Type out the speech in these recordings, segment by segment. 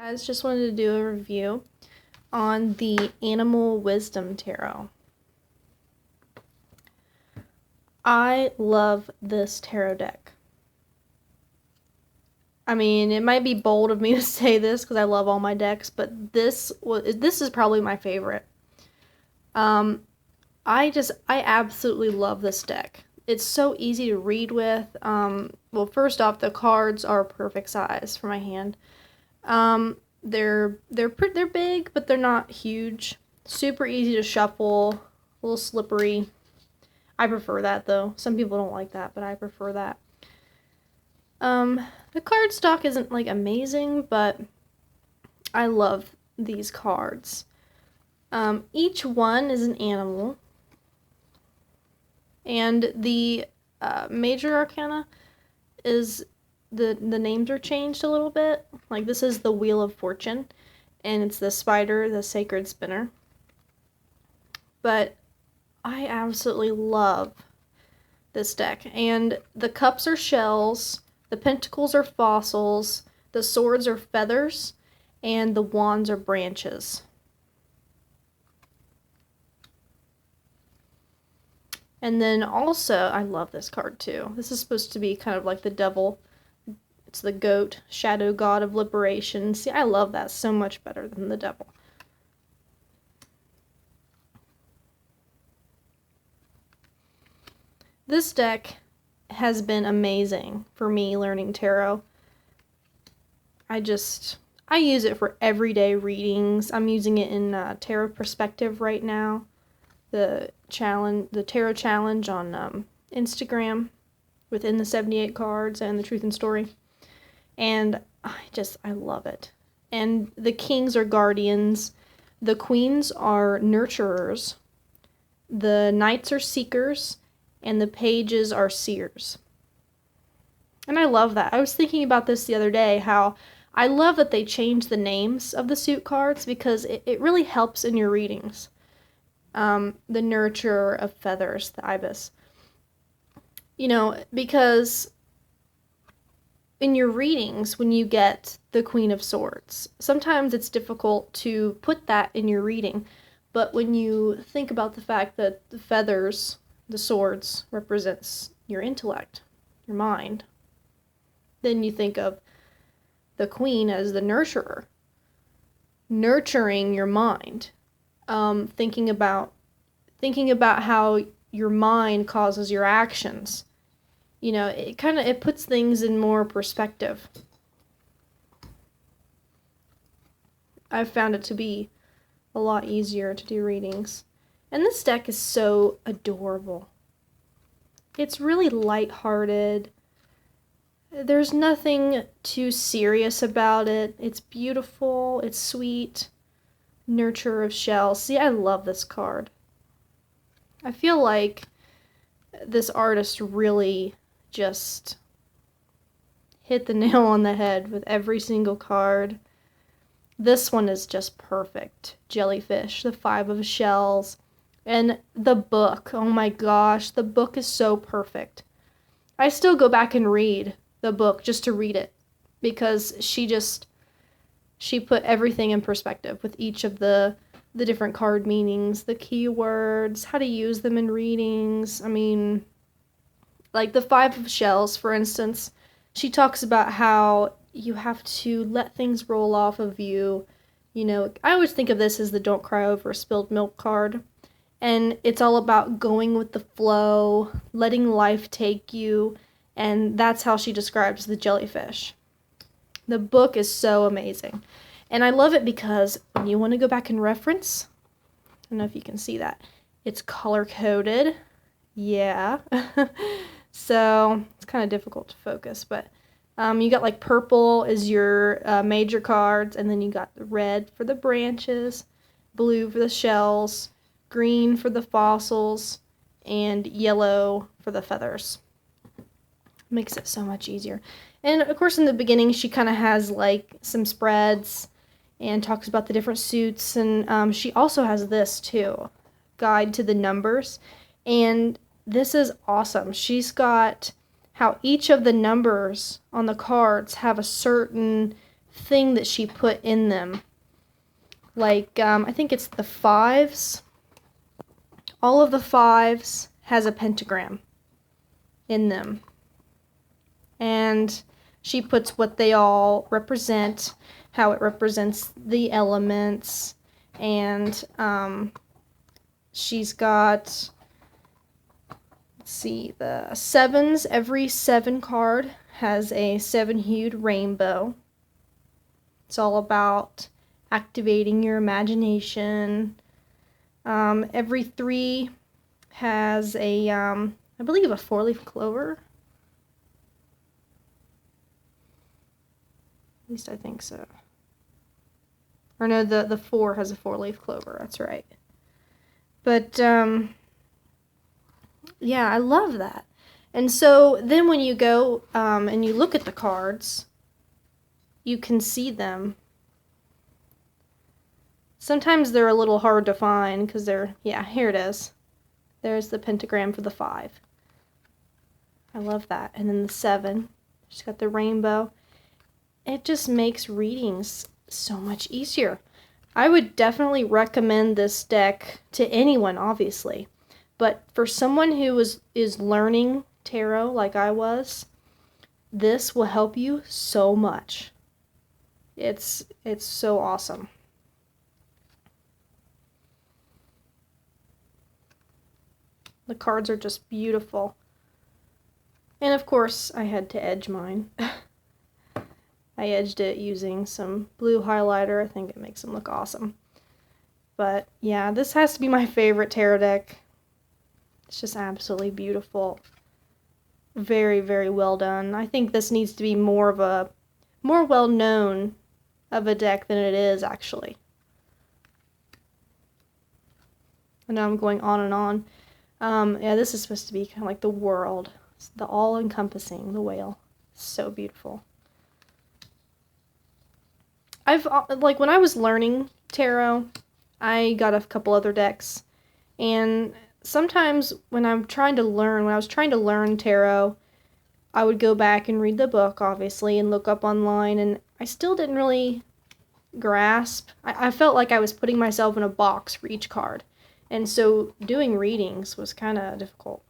I just wanted to do a review on the Animal Wisdom Tarot. I love this tarot deck. I mean, it might be bold of me to say this because I love all my decks, but this is probably my favorite. I absolutely love this deck. It's so easy to read with. Well, first off, the cards are perfect size for my hand. They're big, but they're not huge. Super easy to shuffle, a little slippery. I prefer that though. Some people don't like that, but I prefer that. The card stock isn't like amazing, but I love these cards. Each one is an animal, and the major arcana is the names are changed a little bit. Like this is the Wheel of Fortune, and it's the spider, the sacred spinner. But I absolutely love this deck. And the cups are shells, the pentacles are fossils, the swords are feathers, and the wands are branches. And then also, I love this card too. This is supposed to be kind of like the devil. It's the goat, shadow god of liberation. See, I love that so much better than the devil. This deck has been amazing for me learning tarot. I use it for everyday readings. I'm using it in Tarot Perspective right now. The tarot challenge on Instagram within the 78 cards and the Truth and Story. And I love it. And the kings are guardians. The queens are nurturers. The knights are seekers. And the pages are seers. And I love that. I was thinking about this the other day, how I love that they changed the names of the suit cards because it really helps in your readings. The nurturer of feathers, the ibis. You know, because in your readings, when you get the Queen of Swords, sometimes it's difficult to put that in your reading. But when you think about the fact that the feathers, the swords, represents your intellect, your mind, then you think of the queen as the nurturer, nurturing your mind, thinking about how your mind causes your actions. You know, it puts things in more perspective. I've found it to be a lot easier to do readings. And this deck is so adorable. It's really lighthearted. There's nothing too serious about it. It's beautiful. It's sweet. Nurturer of shells. See, I love this card. I feel like this artist really just hit the nail on the head with every single card. This one is just perfect. Jellyfish, the 5 of shells. And the book, oh my gosh, the book is so perfect. I still go back and read the book just to read it because she put everything in perspective with each of the different card meanings, the keywords, how to use them in readings. I mean, like the 5 of shells, for instance, she talks about how you have to let things roll off of you. You know, I always think of this as the don't cry over spilled milk card. And it's all about going with the flow, letting life take you, and that's how she describes the jellyfish. The book is so amazing. And I love it because when you want to go back and reference, I don't know if you can see that, it's color-coded. Yeah. So it's kind of difficult to focus, but you got like purple is your major cards, and then you got the red for the branches, blue for the shells, green for the fossils, and yellow for the feathers. Makes it so much easier. And of course in the beginning she kind of has like some spreads and talks about the different suits, and she also has this too, Guide to the Numbers, and this is awesome. She's got how each of the numbers on the cards have a certain thing that she put in them. Like, I think it's the 5s. All of the 5s has a pentagram in them. And she puts what they all represent, how it represents the elements, and she's got, let's see, the 7s. Every 7 card has a 7-hued rainbow. It's all about activating your imagination. Every 3 has a, I believe, a 4-leaf clover. At least I think so. Or no, the 4 has a 4-leaf clover. That's right. But, yeah, I love that. And so then when you go and you look at the cards, you can see them. Sometimes they're a little hard to find because they're, yeah, here it is. There's the pentagram for the 5. I love that. And then the 7, she's got the rainbow. It just makes readings so much easier. I would definitely recommend this deck to anyone, obviously. But for someone who is learning tarot like I was, this will help you so much. It's so awesome. The cards are just beautiful. And of course, I had to edge mine. I edged it using some blue highlighter. I think it makes them look awesome. But yeah, this has to be my favorite tarot deck. It's just absolutely beautiful. Very, very well done. I think this needs to be more well known of a deck than it is, actually. I know I'm going on and on. Yeah, this is supposed to be kind of like the world. It's the all-encompassing, the whale. So beautiful. Like, when I was learning tarot, I got a couple other decks, and sometimes when I was trying to learn tarot, I would go back and read the book, obviously, and look up online, and I still didn't really grasp. I felt like I was putting myself in a box for each card, and so doing readings was kind of difficult.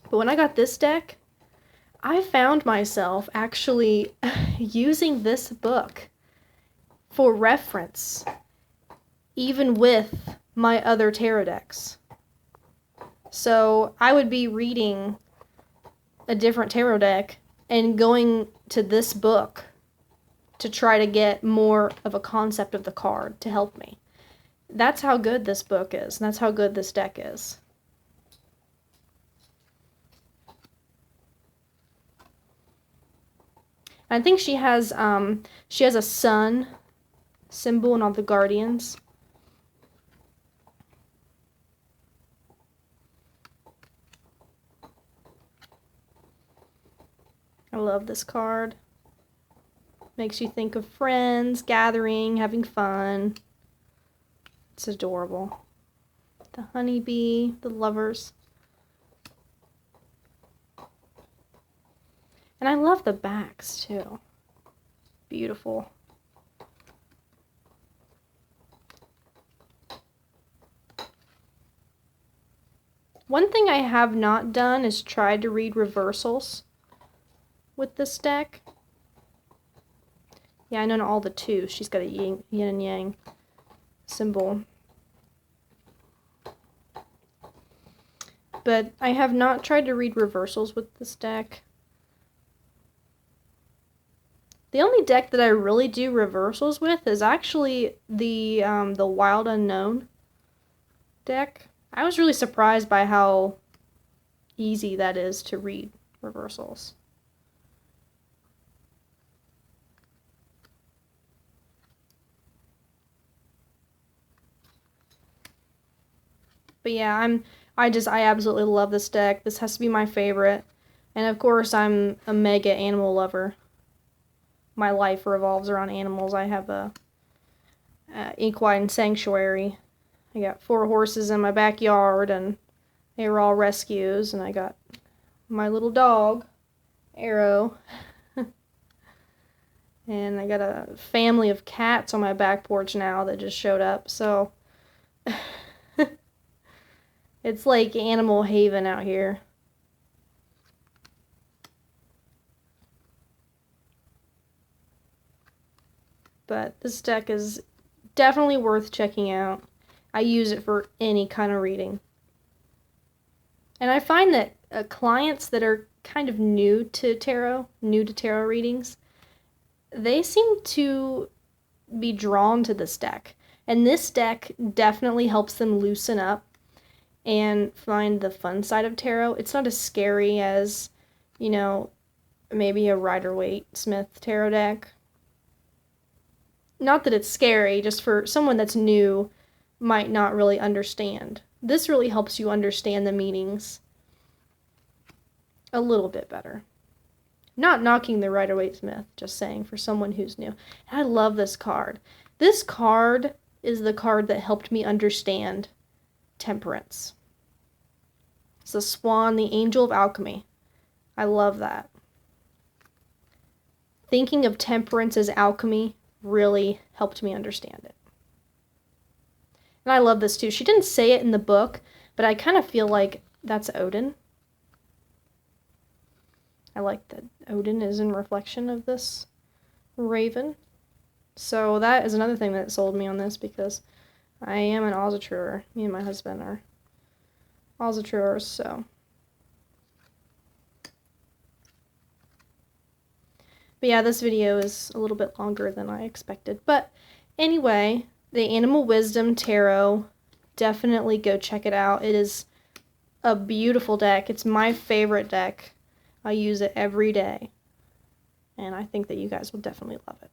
But when I got this deck, I found myself actually using this book for reference, even with my other tarot decks. So I would be reading a different tarot deck and going to this book to try to get more of a concept of the card to help me. That's how good this book is, and that's how good this deck is. I think she has a sun symbol in all the guardians. I love this card. Makes you think of friends, gathering, having fun. It's adorable. The honeybee, the lovers. And I love the backs, too. Beautiful. One thing I have not done is tried to read reversals with this deck. Yeah, I know all the 2. She's got a yin and yang symbol. But I have not tried to read reversals with this deck. The only deck that I really do reversals with is actually the Wild Unknown deck. I was really surprised by how easy that is to read reversals. But yeah, I absolutely love this deck. This has to be my favorite. And of course, I'm a mega animal lover. My life revolves around animals. I have a equine sanctuary. I got 4 horses in my backyard, and they were all rescues, and I got my little dog, Arrow. And I got a family of cats on my back porch now that just showed up, so it's like Animal Haven out here. But this deck is definitely worth checking out. I use it for any kind of reading. And I find that clients that are kind of new to tarot readings, they seem to be drawn to this deck. And this deck definitely helps them loosen up and find the fun side of tarot. It's not as scary as, you know, maybe a Rider-Waite-Smith tarot deck. Not that it's scary, just for someone that's new might not really understand. This really helps you understand the meanings a little bit better. Not knocking the Rider-Waite-Smith, just saying for someone who's new. And I love this card. This card is the card that helped me understand temperance. It's the Swan, the Angel of Alchemy. I love that. Thinking of temperance as alchemy really helped me understand it. And I love this too. She didn't say it in the book, but I kind of feel like that's Odin. I like that Odin is in reflection of this raven. So that is another thing that sold me on this, because I am an Asatruer. Me and my husband are Asatruers, so. But yeah, this video is a little bit longer than I expected. But anyway, the Animal Wisdom Tarot, definitely go check it out. It is a beautiful deck. It's my favorite deck. I use it every day. And I think that you guys will definitely love it.